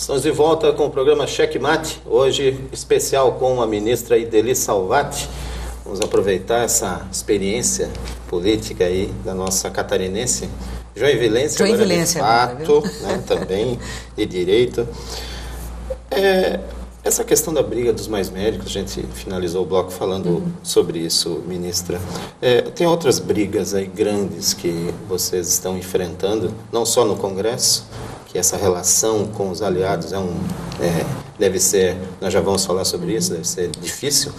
Estamos de volta com o programa Cheque Mate, hoje especial com a ministra Idely Salvati. Vamos aproveitar essa experiência política aí da nossa catarinense, joinvilense, agora de fato, né, também de direito. Essa questão da briga dos mais médicos, a gente finalizou o bloco falando sobre isso, ministra. Tem outras brigas aí grandes que vocês estão enfrentando, não só no Congresso, que essa relação com os aliados deve ser, nós já vamos falar sobre isso, deve ser difícil,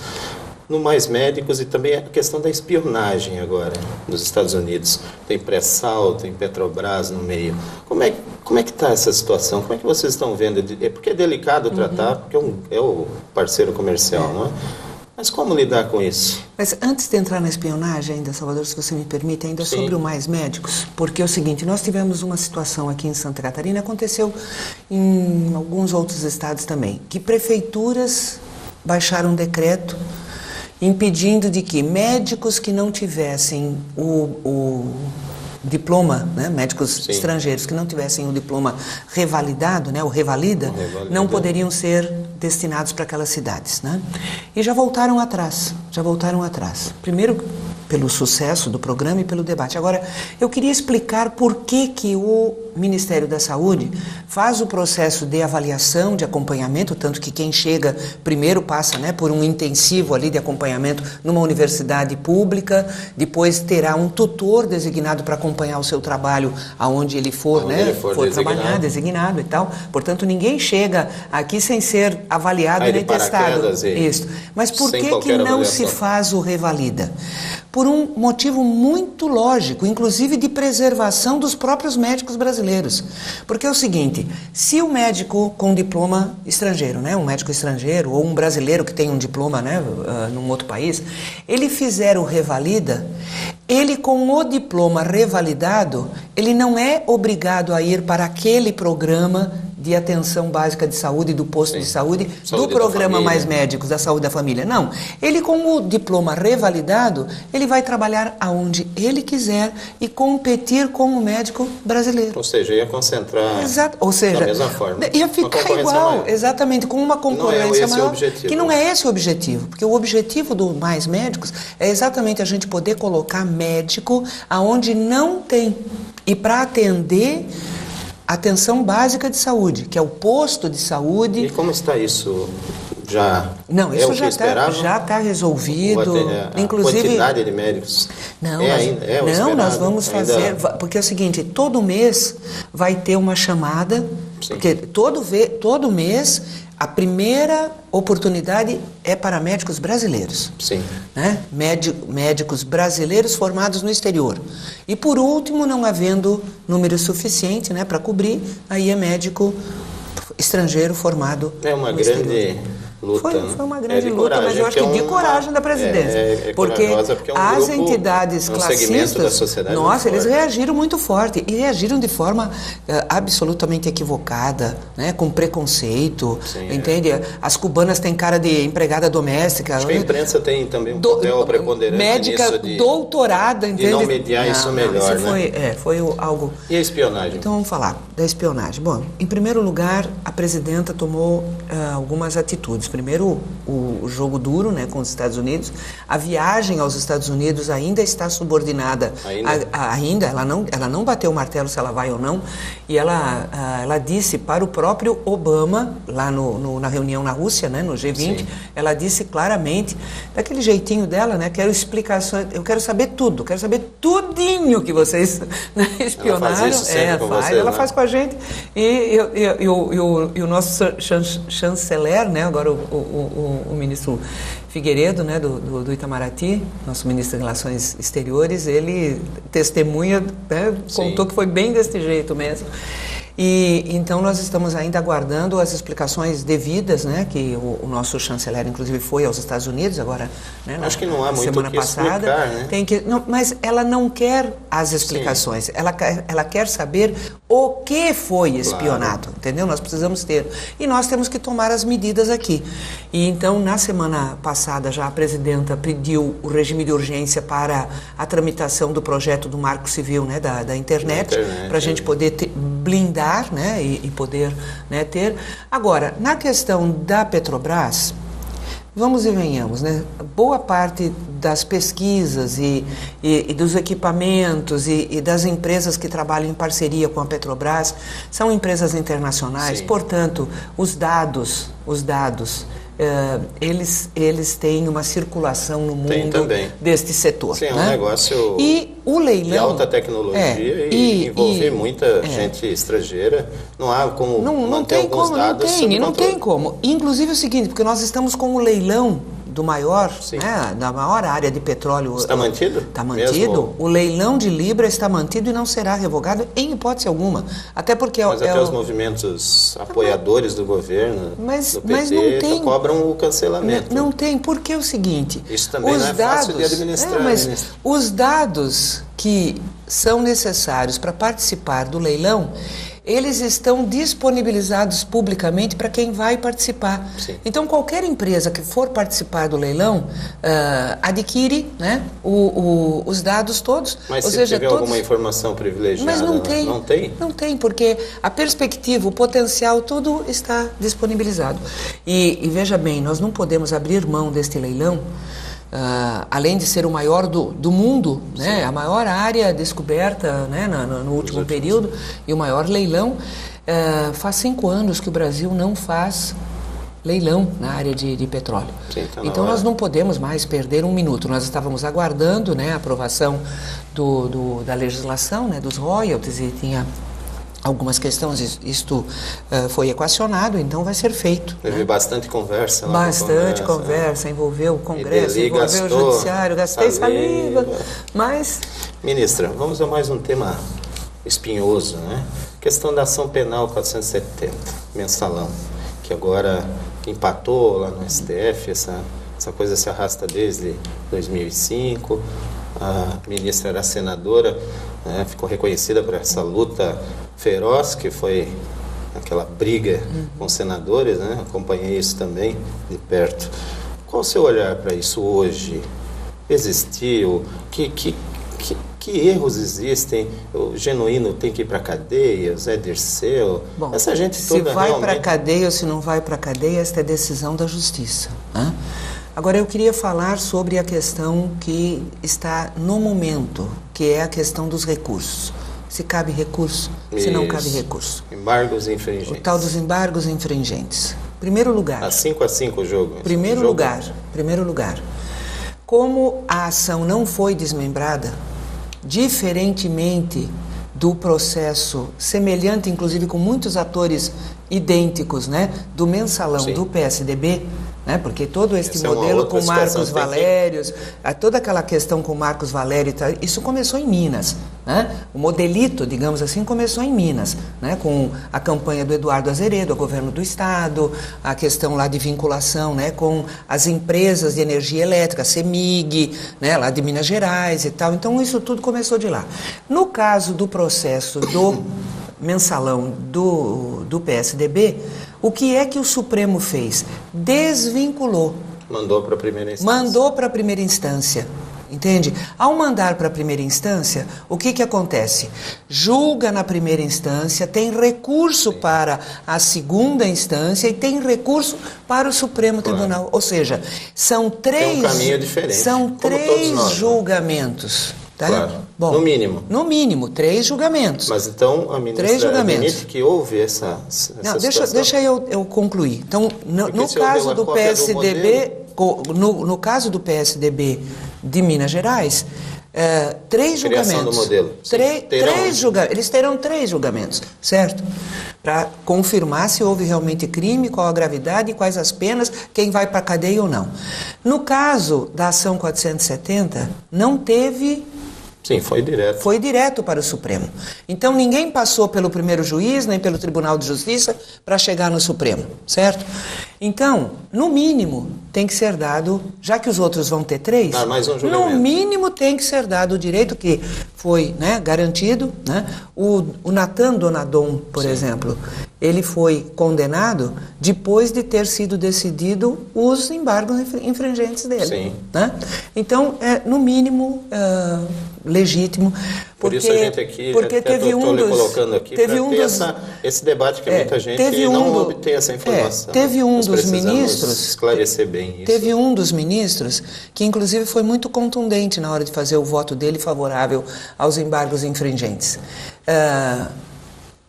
no Mais Médicos, e também a questão da espionagem agora nos Estados Unidos. Tem pré-sal, tem Petrobras no meio. Como é que está essa situação? Como é que vocês estão vendo? Porque é delicado tratar, porque é o parceiro comercial, não é? Mas como lidar com isso? Mas antes de entrar na espionagem ainda, Salvador, se você me permite, ainda sobre o Mais Médicos, porque é o seguinte, nós tivemos uma situação aqui em Santa Catarina, aconteceu em alguns outros estados também, que prefeituras baixaram um decreto impedindo de que médicos que não tivessem o diploma, né, médicos estrangeiros que não tivessem o diploma revalidado, né, o revalida, não poderiam ser destinados para aquelas cidades, né? E já voltaram atrás. Primeiro pelo sucesso do programa e pelo debate. Agora, eu queria explicar por que o Ministério da Saúde faz o processo de avaliação, de acompanhamento, tanto que quem chega primeiro passa, né, por um intensivo ali de acompanhamento numa universidade pública, depois terá um tutor designado para acompanhar o seu trabalho aonde ele for, for trabalhar, designado e tal. Portanto, ninguém chega aqui sem ser avaliado nem testado. Isso. Mas por que não se faz o revalida? Por um motivo muito lógico, inclusive de preservação dos próprios médicos brasileiros. Porque é o seguinte, se o médico com diploma estrangeiro, né, um médico estrangeiro ou um brasileiro que tem um diploma, né, num outro país, ele fizer o revalida, ele com o diploma revalidado, ele não é obrigado a ir para aquele programa de atenção básica de saúde, do posto de saúde do programa Mais Médicos, da saúde da família. Não, ele com o diploma revalidado, ele vai trabalhar aonde ele quiser e competir com o médico brasileiro. Ou seja, ia concentrar da mesma forma. Ia ficar igual, exatamente, com uma concorrência maior, que não é esse o objetivo, porque o objetivo do Mais Médicos é exatamente a gente poder colocar médico aonde não tem, e para atender atenção básica de saúde, que é o posto de saúde. E como está isso? Não, isso já está resolvido. Inclusive, a quantidade de médicos nós vamos fazer, porque é o seguinte, todo mês vai ter uma chamada, porque todo mês a primeira oportunidade é para médicos brasileiros. Né? Médicos brasileiros formados no exterior. E por último, não havendo número suficiente, né, para cobrir, aí é médico estrangeiro formado no exterior. Grande luta. Foi uma grande luta, mas eu acho que de coragem da presidência. Porque as entidades classistas, eles reagiram muito forte e reagiram de forma absolutamente equivocada, né, com preconceito, entende? As cubanas têm cara de empregada doméstica. Acho que a imprensa tem também um papel preponderante médica nisso doutorada, entende? De não mediar isso melhor, foi algo... E a espionagem? Então vamos falar da espionagem. Bom, em primeiro lugar, a presidenta tomou algumas atitudes. Primeiro, o jogo duro, né, com os Estados Unidos. A viagem aos Estados Unidos ainda está subordinada. Ela não bateu o martelo se ela vai ou não. E ela disse para o próprio Obama, lá na reunião na Rússia, né, no G20, ela disse claramente, daquele jeitinho dela, né, quero explicações, eu quero saber tudo, quero saber tudinho que vocês, né, espionaram. Ela faz isso sempre com vocês, ela faz com a gente. E o nosso chanceler, né, agora o ministro Figueiredo, né, do Itamaraty, nosso ministro de Relações Exteriores, ele testemunha, né, contou que foi bem desse jeito mesmo. E então nós estamos ainda aguardando as explicações devidas, né, que o nosso chanceler inclusive foi aos Estados Unidos agora, né, acho que não há muito semana passada, explicar, né? Mas ela não quer as explicações, ela quer saber o que foi espionado, entendeu? Nós precisamos ter. E nós temos que tomar as medidas aqui. E então, na semana passada, já a presidenta pediu o regime de urgência para a tramitação do projeto do Marco Civil, né, da internet, para a gente poder blindar, né, e poder, né, ter. Agora, na questão da Petrobras, vamos e venhamos, né? Boa parte das pesquisas e dos equipamentos e das empresas que trabalham em parceria com a Petrobras são empresas internacionais. Sim. Portanto, os dados, eles têm uma circulação no mundo deste setor. Sim, é né? Um negócio e o leilão, de alta tecnologia e envolver muita gente estrangeira. Não há como manter alguns dados. Não tem como. Inclusive é o seguinte, porque nós estamos com o leilão do maior, né, da maior área de petróleo. Está mantido? Está mantido. Mesmo? O leilão de Libra está mantido e não será revogado em hipótese alguma. Até porque mas até os movimentos apoiadores do governo, do PT, cobram o cancelamento. Não tem, porque é o seguinte... Isso também não é fácil de administrar. Mas os dados que são necessários para participar do leilão, eles estão disponibilizados publicamente para quem vai participar. Sim. Então, qualquer empresa que for participar do leilão adquire, né, os dados todos. Mas se tiver alguma informação privilegiada, mas não tem? Não tem, porque a perspectiva, o potencial, tudo está disponibilizado. E veja bem, nós não podemos abrir mão deste leilão, além de ser o maior do mundo, né, a maior área descoberta, né, no último período, e o maior leilão. Faz 5 anos que o Brasil não faz leilão na área de petróleo. Sim, então nós não podemos mais perder um minuto. Nós estávamos aguardando, né, a aprovação da legislação, né, dos royalties, e tinha algumas questões, isto foi equacionado, então vai ser feito. Teve bastante conversa lá. Bastante conversa, envolveu o Congresso, envolveu o Judiciário, gastei saliva, mas... Ministra, vamos a mais um tema espinhoso, né? Questão da ação penal 470, mensalão, que agora empatou lá no STF, essa coisa se arrasta desde 2005, a ministra era senadora, né, ficou reconhecida por essa luta feroz, que foi aquela briga com senadores, né? Acompanhei isso também de perto. Qual o seu olhar para isso hoje? Existiu? Que erros existem? O Genuíno tem que ir para a cadeia, o Zé Dirceu, essa gente toda se vai para a cadeia ou se não vai para a cadeia, esta é decisão da Justiça. Né? Agora, eu queria falar sobre a questão que está no momento, que é a questão dos recursos. Se cabe recurso, se não cabe recurso. Embargos infringentes. O tal dos embargos infringentes. Primeiro lugar. A 5-5 o jogo. Primeiro lugar. Como a ação não foi desmembrada, diferentemente do processo semelhante, inclusive com muitos atores idênticos, né, do mensalão do PSDB, né, porque todo este modelo com Marcos Valério, toda aquela questão com Marcos Valério, isso começou em Minas. Né? O modelito, digamos assim, começou em Minas, né, com a campanha do Eduardo Azeredo, ao governo do estado, a questão lá de vinculação, né, com as empresas de energia elétrica, a CEMIG, né, lá de Minas Gerais e tal. Então, isso tudo começou de lá. No caso do processo do mensalão do PSDB, o que é que o Supremo fez? Desvinculou. Mandou para a primeira instância. Mandou para a primeira instância. Entende? Ao mandar para a primeira instância, o que acontece? Julga na primeira instância, tem recurso para a segunda instância e tem recurso para o Supremo Tribunal. Ou seja, são três... É um caminho diferente. São três julgamentos. Tá? Claro. Bom, no mínimo 3 julgamentos. Mas então a ministra admite que houve essa não, deixa eu concluir. Então, no caso do PSDB, no caso do PSDB de Minas Gerais, 3 julgamentos. Do modelo. Eles terão 3 julgamentos, certo? Para confirmar se houve realmente crime, qual a gravidade, quais as penas, quem vai para a cadeia ou não. No caso da ação 470, não teve... Sim, foi direto. Foi direto para o Supremo. Então, ninguém passou pelo primeiro juiz, nem pelo Tribunal de Justiça, para chegar no Supremo, certo? Então, no mínimo, tem que ser dado, já que os outros vão ter 3, mais um julgamento. No mínimo tem que ser dado o direito que foi, né, garantido. Né? O Natan Donadon, por exemplo, ele foi condenado depois de ter sido decidido os embargos infringentes dele. Sim. Né? Então, no mínimo, legítimo. Por isso a gente aqui, porque teve um dos, colocando aqui para ter esse debate que muita gente não obtém essa informação. Teve um dos ministros, esclarecer bem isso. Teve um dos ministros que inclusive foi muito contundente na hora de fazer o voto dele favorável aos embargos infringentes.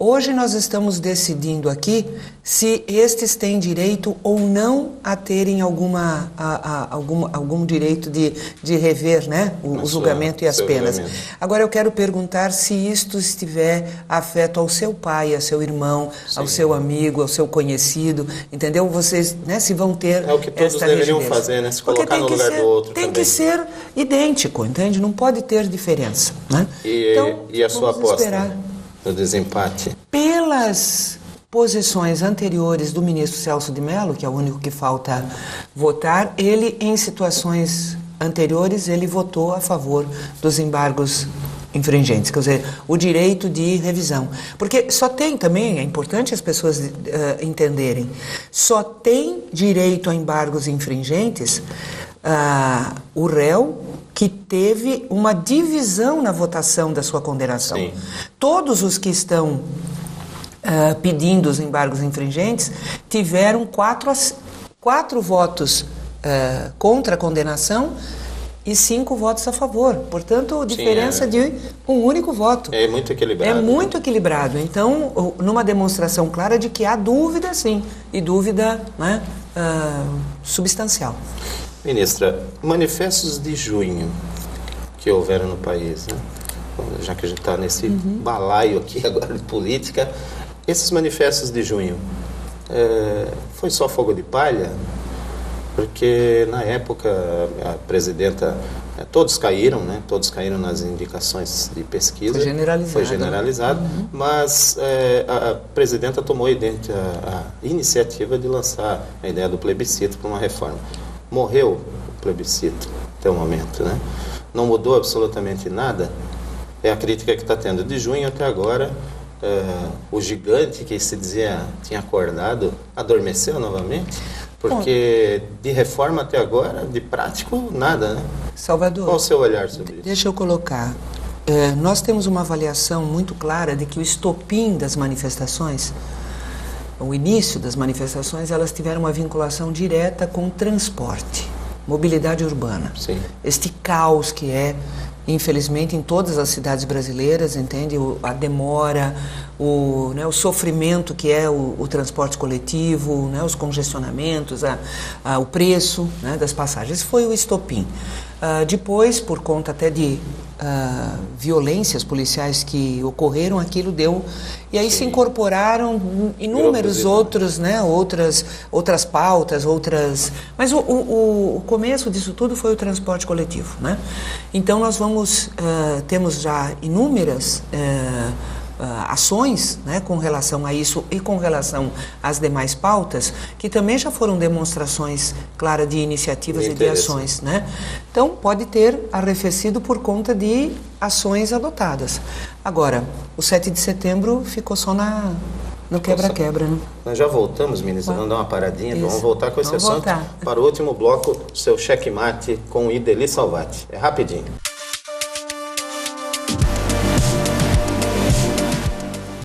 Hoje nós estamos decidindo aqui se estes têm direito ou não a terem algum direito de rever, né, o julgamento e as penas. Julgamento. Agora eu quero perguntar se isto estiver afeto ao seu pai, ao seu irmão, ao seu amigo, ao seu conhecido, entendeu? Vocês, né, se vão ter esta É o que todos deveriam fazer, né? Se colocar no lugar do outro também. Tem que ser idêntico, entende? Não pode ter diferença. Né? E a sua aposta? Esperar. No desempate? Pelas posições anteriores do ministro Celso de Mello, que é o único que falta votar, ele, em situações anteriores, ele votou a favor dos embargos infringentes, quer dizer, o direito de revisão. Porque só tem também, é importante as pessoas entenderem, só tem direito a embargos infringentes o réu que teve uma divisão na votação da sua condenação. Sim. Todos os que estão pedindo os embargos infringentes tiveram 4 votos contra a condenação e 5 votos a favor. Portanto, diferença de um único voto. É muito equilibrado. É muito equilibrado. Então, numa demonstração clara de que há dúvida, sim, e dúvida, né, substancial. Ministra, manifestos de junho que houveram no país, né? Já que a gente está nesse balaio aqui agora de política, esses manifestos de junho, foi só fogo de palha? Porque na época a presidenta, todos caíram, né? Todos caíram nas indicações de pesquisa. Foi generalizado. Mas a presidenta tomou a iniciativa de lançar a ideia do plebiscito para uma reforma. Morreu o plebiscito até o momento, né? Não mudou absolutamente nada. É a crítica que está tendo. De junho até agora, o gigante que se dizia tinha acordado adormeceu novamente, porque de reforma até agora, de prático, nada, né? Salvador, qual o seu olhar sobre isso? Deixa eu colocar. Nós temos uma avaliação muito clara de que o estopim das manifestações, o início das manifestações, elas tiveram uma vinculação direta com o transporte, mobilidade urbana. Sim. Este caos que infelizmente, em todas as cidades brasileiras, entende? A demora, o sofrimento que é o transporte coletivo, né? Os congestionamentos, o preço, né, das passagens. Esse foi o estopim. Depois, por conta até de violências policiais que ocorreram, aquilo deu... E aí se incorporaram inúmeros outros, né, outras pautas, outras... Mas o começo disso tudo foi o transporte coletivo, né? Então nós temos já inúmeras ações, né, com relação a isso e com relação às demais pautas, que também já foram demonstrações claras de iniciativas e de ações, né? Então pode ter arrefecido por conta de ações adotadas. Agora, o 7 de setembro ficou só no quebra-quebra, né? Nós já voltamos, ministra, vamos dar uma paradinha, vamos voltar com esse assunto para o último bloco, seu checkmate com o Ideli Salvati. É rapidinho.